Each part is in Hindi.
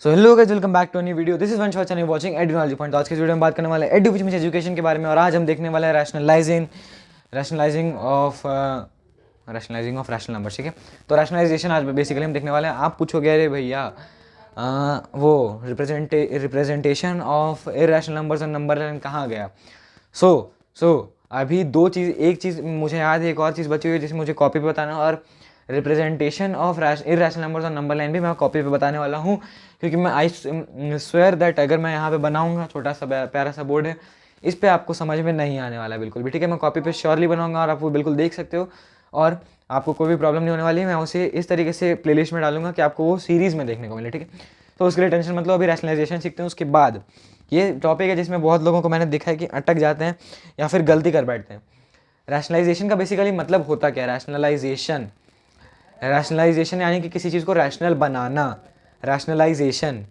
So hello guys, welcome back to new video. This is Vansh channel watching edunology point. आज के वीडियो में बात करने वाले हैं एडु विच मींस एजुकेशन के बारे में। और आज हम देखने वाले हैं रैशनलाइजिंग ऑफ रैशनल नंबर्स। ठीक है, तो रैशनलाइजेशन आज बेसिकली हम देखने वाले हैं। आप पूछोगे अरे भैया वो रिप्रेजेंटेशन ऑफ इरेशनल नंबर्स और नंबर लाइन कहाँ गया। सो अभी दो चीज़, एक चीज़ मुझे याद है, एक और चीज़ बची हुई है जिसे मुझे कॉपी पे बताना है। और रिप्रेजेंटेशन ऑफ इरेशनल नंबर्स और नंबर लाइन भी मैं कॉपी पे बताने वाला हूँ, क्योंकि मैं आई स्वेयर दैट अगर मैं यहाँ पे बनाऊँगा, छोटा सा प्यारा सा बोर्ड है, इस पे आपको समझ में नहीं आने वाला बिल्कुल भी। ठीक है, मैं कॉपी पे श्योरली बनाऊँगा और आप वो बिल्कुल देख सकते हो और आपको कोई भी प्रॉब्लम नहीं होने वाली है। मैं उसे इस तरीके से प्लेलिस्ट में डालूंगा कि आपको वो सीरीज़ में देखने को मिले। ठीक है, तो उसके लिए टेंशन मतलब अभी रैशनलाइजेशन सीखते हैं। उसके बाद ये टॉपिक है जिसमें बहुत लोगों को मैंने देखा है कि अटक जाते हैं या फिर गलती कर बैठते हैं। रैशनलाइजेशन का बेसिकली मतलब होता क्या है? रैशनलाइजेशन यानी कि किसी चीज़ को रैशनल बनाना, रैशनलाइजेशन।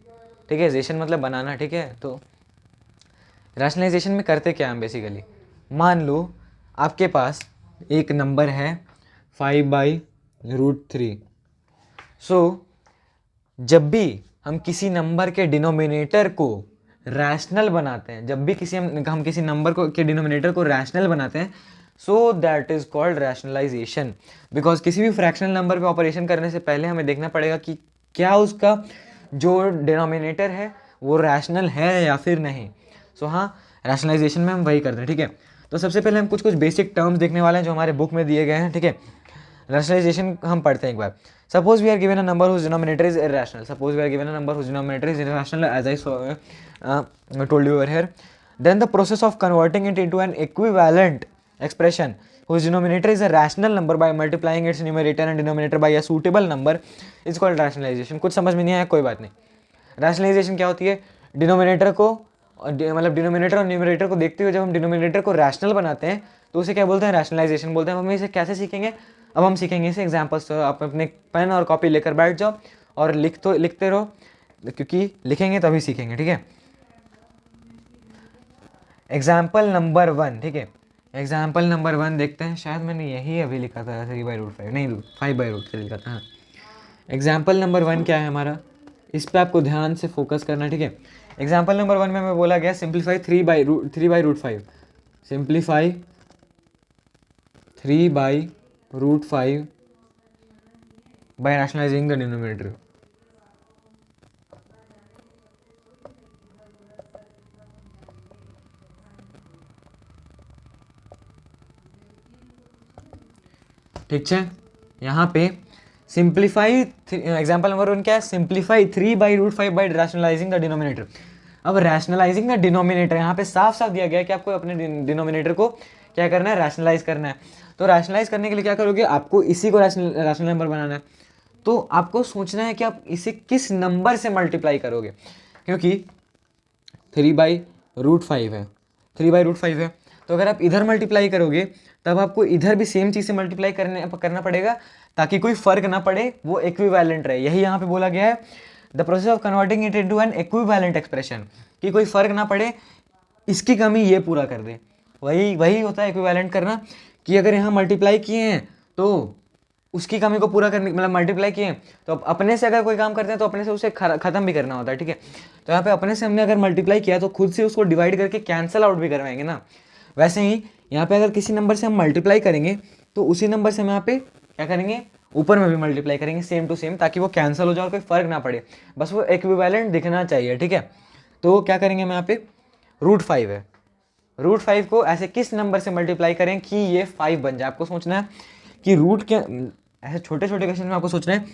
ठीक है, जेशन मतलब बनाना। ठीक है, तो रैशनलाइजेशन में करते क्या हम बेसिकली, मान लो आपके पास एक नंबर है 5/√3। सो जब भी हम किसी नंबर के डिनोमिनेटर को रैशनल बनाते हैं, जब भी हम किसी नंबर को के डिनोमिनेटर को रैशनल बनाते हैं, so that is called rationalisation. Because किसी भी फ्रैक्शनल नंबर पे ऑपरेशन करने से पहले हमें देखना पड़ेगा कि क्या उसका जो डिनोमिनेटर है वो रैशनल है या फिर नहीं। सो हाँ, रैशनलाइजेशन में हम वही करते हैं। ठीक है, तो सबसे पहले हम कुछ बेसिक टर्म्स देखने वाले हैं जो हमारे बुक में दिए गए हैं। ठीक है, रैशनलाइजेशन हम पढ़ते हैं एक बार। Suppose we are given a number whose denominator is irrational. Suppose we are given a number whose denominator is irrational as I told you over here. Then the process of converting it into an equivalent expression whose denominator is a rational number by multiplying its numerator and denominator by a suitable number is called rationalization. कुछ समझ में नहीं आया, कोई बात नहीं। रैशनलाइजेशन क्या होती है? डिनोमिनेटर को मतलब डिनोमिनेटर और न्यूमरेटर को देखते हुए जब हम डिनोमिनेटर को रैशनल बनाते हैं तो उसे क्या बोलते हैं? रैशनलाइजेशन बोलते हैं। हम इसे कैसे सीखेंगे? अब हम सीखेंगे इसे एग्जाम्पल्स। तो आप अपने पेन और कॉपी लेकर बैठ जाओ और लिखते रहो, क्योंकि लिखेंगे तभी सीखेंगे। ठीक है, एग्जाम्पल नंबर 1। ठीक है, एग्जाम्पल नंबर 1 देखते हैं। शायद मैंने यही अभी लिखा था 3/√5, नहीं 5/√3 लिखा था। हाँ, एग्जाम्पल नंबर 1 क्या है हमारा, इस पे आपको ध्यान से फोकस करना। ठीक है, एग्जाम्पल नंबर 1 में हमें बोला गया simplify 3/√5, simplify 3/√5 by rationalizing the denominator। ठीक है, यहाँ पे सिंप्लीफाई एग्जाम्पल नंबर 1 क्या है? Simplify 3/√5 by rationalising the denominator. अब रैशनलाइजिंग द डिनोमिनेटर यहाँ पे साफ साफ दिया गया है कि आपको अपने डिनोमिनेटर को क्या करना है? रैशनलाइज करना है। तो रैशनलाइज करने के लिए क्या करोगे? आपको इसी को रैशनल नंबर बनाना है। तो आपको सोचना है कि आप इसे किस नंबर से मल्टीप्लाई करोगे, क्योंकि 3/√5 है, 3/√5 है। तो अगर आप इधर मल्टीप्लाई करोगे तब आपको इधर भी सेम चीज़ से मल्टीप्लाई करना पड़ेगा ताकि कोई फर्क ना पड़े, वो इक्विवेलेंट रहे। यही यहाँ पे बोला गया है, the process of converting it into an equivalent expression, कि कोई फर्क ना पड़े, इसकी कमी ये पूरा कर दे। वही होता है इक्विवेलेंट करना, कि अगर यहाँ मल्टीप्लाई किए हैं तो उसकी कमी को पूरा करने, मतलब मल्टीप्लाई किए तो अपने से अगर कोई काम करते हैं तो अपने से उसे खत्म भी करना होता है। ठीक है, तो यहाँ पे अपने से हमने अगर मल्टीप्लाई किया तो खुद से उसको डिवाइड करके कैंसिल आउट भी करवाएंगे ना। वैसे ही यहाँ पे अगर किसी नंबर से हम मल्टीप्लाई करेंगे तो उसी नंबर से हम यहाँ पे क्या करेंगे? ऊपर में भी मल्टीप्लाई करेंगे सेम टू सेम, ताकि वो कैंसिल हो जाए और कोई फर्क ना पड़े, बस वो इक्विवेलेंट दिखना चाहिए। ठीक है, तो क्या करेंगे हम यहाँ पे? √5 है, √5 को ऐसे किस नंबर से मल्टीप्लाई करें कि ये 5 बन जाए। आपको सोचना है कि रूट के ऐसे छोटे छोटे क्वेश्चन में आपको सोचना है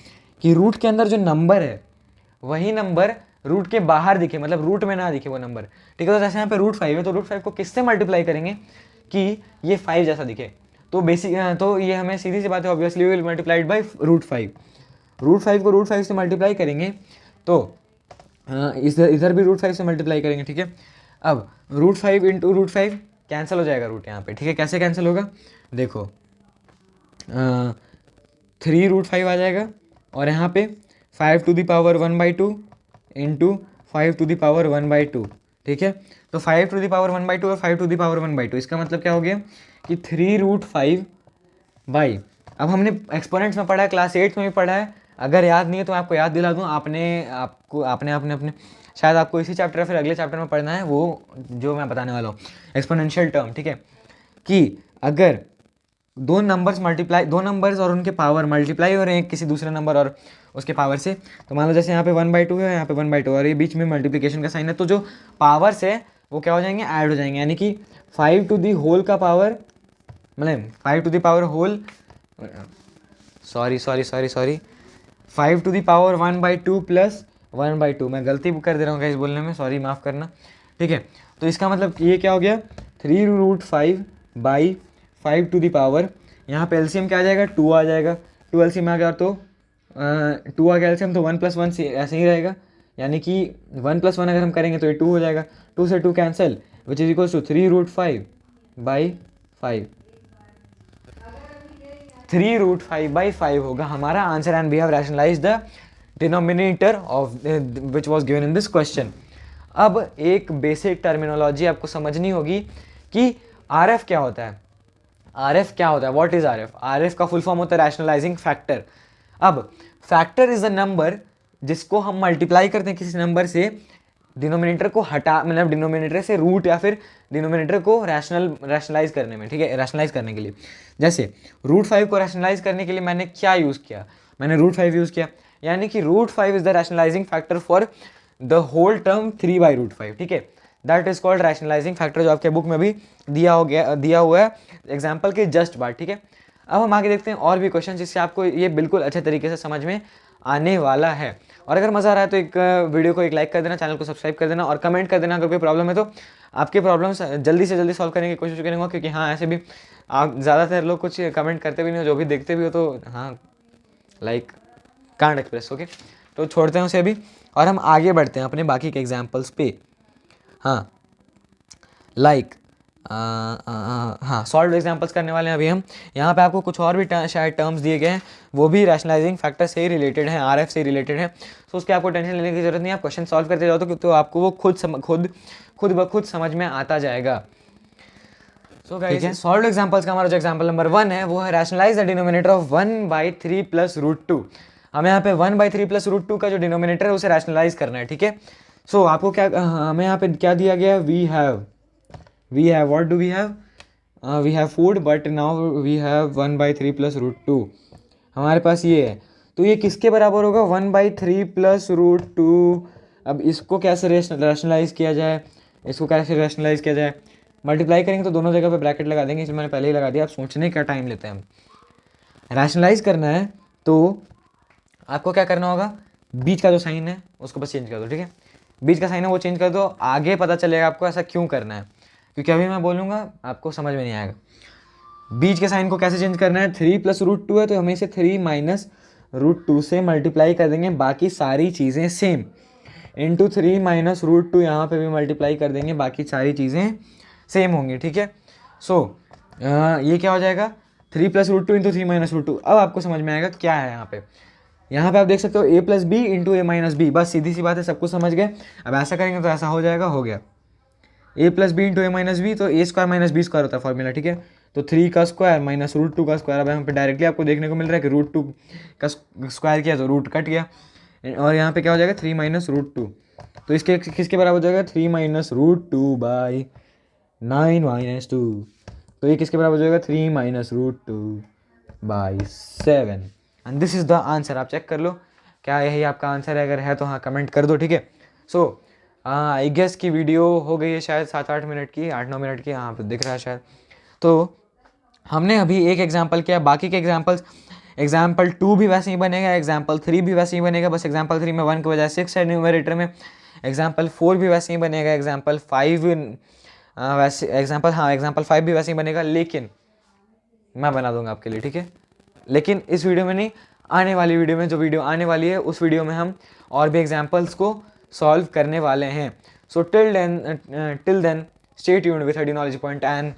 कि रूट के अंदर जो नंबर है वही नंबर रूट के बाहर दिखे, मतलब रूट में ना दिखे वो नंबर। ठीक है, तो जैसे यहाँ पे √5 है तो √5 को किससे मल्टीप्लाई करेंगे कि ये 5 जैसा दिखे? तो तो ये हमें सीधी सी बात है, ऑब्वियसली विल मल्टीप्लाइड बाई √5। √5 को √5 से मल्टीप्लाई करेंगे तो इधर भी √5 से मल्टीप्लाई करेंगे। ठीक है, अब √5 इंटू √5 कैंसिल हो जाएगा रूट यहाँ पे। ठीक है, कैसे कैंसिल होगा? देखो 3√5 आ जाएगा और यहाँ पे 5⁻1/2 इंटू 5⁻1/2। ठीक है, तो 5⁻1/2 और 5⁻1/2, इसका मतलब क्या हो गया कि 3√5 बाई, अब हमने एक्सपोनेंट्स में पढ़ा है, क्लास 8 में भी पढ़ा है, अगर याद नहीं है तो मैं आपको याद दिला दूँ, आपने अपने शायद आपको इसी चैप्टर या फिर अगले चैप्टर में पढ़ना है, वो जो मैं बताने वाला हूँ, एक्सपोनेंशियल टर्म, ठीक है, कि अगर दो नंबर्स और उनके पावर मल्टीप्लाई हो रहे हैं किसी दूसरे नंबर और उसके पावर से, तो मान लो जैसे यहाँ पे 1/2 है, यहाँ पे 1/2 और ये बीच में मल्टीप्लिकेशन का साइन है, तो जो पावर्स है वो क्या हो जाएंगे, ऐड हो जाएंगे, यानी कि 5 टू दी होल का पावर, मतलब 5 to the power whole, sorry 5 to the power 1/2 plus 1/2, मैं गलती कर दे रहा हूँ गाइस बोलने में, सॉरी माफ़ करना, ठीक है। तो इसका मतलब ये क्या हो गया, 3√5/5 टू दी पावर, यहाँ पे एलसीएम क्या आ जाएगा, 2 आ जाएगा, 2 एलसीएम आ गया तो 2 आ गया एलसीएम, तो 1 + 1 से ऐसे ही रहेगा, यानी कि 1 + 1 अगर हम करेंगे तो ये 2 हो जाएगा, 2 से 2 cancel, which is equals to 3√5/5, 3√5/5 होगा हमारा answer, and we have rationalised the denominator of which was given in this question. अब एक बेसिक टर्मिनोलॉजी आपको समझनी होगी कि आरएफ क्या होता है, आरएफ क्या होता है, व्हाट इज आरएफ। आरएफ का फुल फॉर्म होता है रैशनलाइजिंग फैक्टर। अब फैक्टर इज अ नंबर जिसको हम मल्टीप्लाई करते हैं किसी नंबर से, डिनोमिनेटर को हटा, मतलब डिनोमिनेटर से रूट या फिर डिनोमिनेटर को रैशनलाइज करने में, ठीक है, रैशनलाइज करने के लिए। जैसे √5 को रैशनलाइज करने के लिए मैंने क्या यूज़ किया, मैंने √5 यूज़ किया, यानी कि √5 is the rationalising factor for the whole term 3/√5, ठीक है, that is called rationalising factor, जो आपके बुक में भी दिया हुआ है एग्जाम्पल के जस्ट बाद, ठीक है। अब हम आगे देखते हैं और भी क्वेश्चन जिससे आपको ये बिल्कुल अच्छे तरीके से समझ में आने वाला है। और अगर मज़ा आ रहा है तो एक वीडियो को एक लाइक कर देना, चैनल को सब्सक्राइब कर देना और कमेंट कर देना अगर कोई प्रॉब्लम है तो। आपके प्रॉब्लम्स जल्दी से जल्दी सॉल्व करने की कोशिश करूँगा, क्योंकि हाँ ऐसे भी आप ज़्यादातर लोग कुछ कमेंट करते भी नहीं हो, जो भी देखते भी हो तो हाँ लाइक कांट एक्सप्रेस, ओके। तो छोड़ते हैं उसे अभी और हम आगे बढ़ते हैं अपने बाकी के एग्जाम्पल्स पे। हाँ लाइक हाँ सॉल्व एग्जाम्पल्स करने वाले हैं अभी हम। यहाँ पे आपको कुछ और भी शायद टर्म्स दिए गए हैं, वो भी रैशनलाइजिंग फैक्टर से ही रिलेटेड हैं, आरएफ से रिलेटेड है, तो उसके आपको टेंशन लेने की जरूरत नहीं है। आप क्वेश्चन सॉल्व करते जाओ तो आपको वो खुद ब खुद समझ में आता जाएगा। सो गाइस सॉल्व एग्जाम्पल्स का हमारा जो एग्जाम्पल नंबर 1 है वो है रैशनलाइज द डिनोमिनेटर ऑफ 1/3 + √2। हमें यहाँ पे 1/3 + √2 का जो डिनोमिनेटर है उसे रैशनलाइज करना है, ठीक है। सो आपको क्या हमें यहाँ पे क्या दिया गया है, we have what do we have, we have food but now we have 1/3 + √2, हमारे पास ये है, तो ये किसके बराबर होगा, 1/3 + √2। अब इसको कैसे रैशनलाइज किया जाए, मल्टीप्लाई करेंगे तो दोनों जगह पे ब्रैकेट लगा देंगे, इसलिए मैंने पहले ही लगा दिया। आप सोचने का टाइम लेते हैं हम, रैशनलाइज करना है तो आपको क्या करना होगा, बीच का जो साइन है उसको बस चेंज कर दो, ठीक है, बीच का साइन है वो चेंज कर दो, आगे पता चलेगा आपको ऐसा क्यों करना है, क्योंकि अभी मैं बोलूँगा आपको समझ में नहीं आएगा। बीच के साइन को कैसे चेंज करना है, 3 + √2 है तो हमें इसे 3 - √2 से मल्टीप्लाई कर देंगे, बाकी सारी चीज़ें सेम, इंटू 3 - √2 यहाँ पे भी मल्टीप्लाई कर देंगे, बाकी सारी चीज़ें सेम होंगी, ठीक है। सो ये क्या हो जाएगा, 3 + √2 इंटू 3 - √2। अब आपको समझ में आएगा क्या है यहाँ पे आप देख सकते हो a + b into a - b, बस सीधी सी बात है, सब कुछ समझ गए। अब ऐसा करेंगे तो ऐसा हो जाएगा, हो गया a + b into a - b, तो a² - b² होता है फॉर्मूला, ठीक है। तो 3 का स्क्वायर माइनस √2 का स्क्वायर, अब यहाँ पे डायरेक्टली आपको देखने को मिल रहा है कि √2 का स्क्वायर किया तो रूट कट गया, और यहाँ पे क्या हो जाएगा 3 - √2, तो इसके किसके बराबर हो जाएगा, 3 - √2/9 - 2, तो ये किसके बराबर हो जाएगा, 3 - √2/7, and this is the answer. आप चेक कर लो क्या यही आपका आंसर है, अगर है तो हाँ कमेंट कर दो, ठीक है। सो आई गेस की वीडियो हो गई है शायद 7-8 मिनट की, 8-9 मिनट की, हाँ दिख रहा है शायद। तो हमने अभी एक एग्जाम्पल किया, बाकी के एग्जाम्पल्स, एग्जाम्पल 2 भी वैसे ही बनेगा, एग्जाम्पल 3 भी वैसे ही बनेगा, बस एग्जाम्पल 3 में 1 की बजाय 6 है न्यूमरेटर में, एग्जाम्पल 4 भी वैसे ही बनेगा, एग्जाम्पल 5 वैसे एग्जाम्पल 5 भी वैसे ही बनेगा, लेकिन मैं बना दूंगा आपके लिए, ठीक है। लेकिन इस वीडियो में नहीं, आने वाली वीडियो में, जो वीडियो आने वाली है उस वीडियो में हम और भी एग्जाम्पल्स को सॉल्व करने वाले हैं। So till then stay tuned with 30 knowledge point and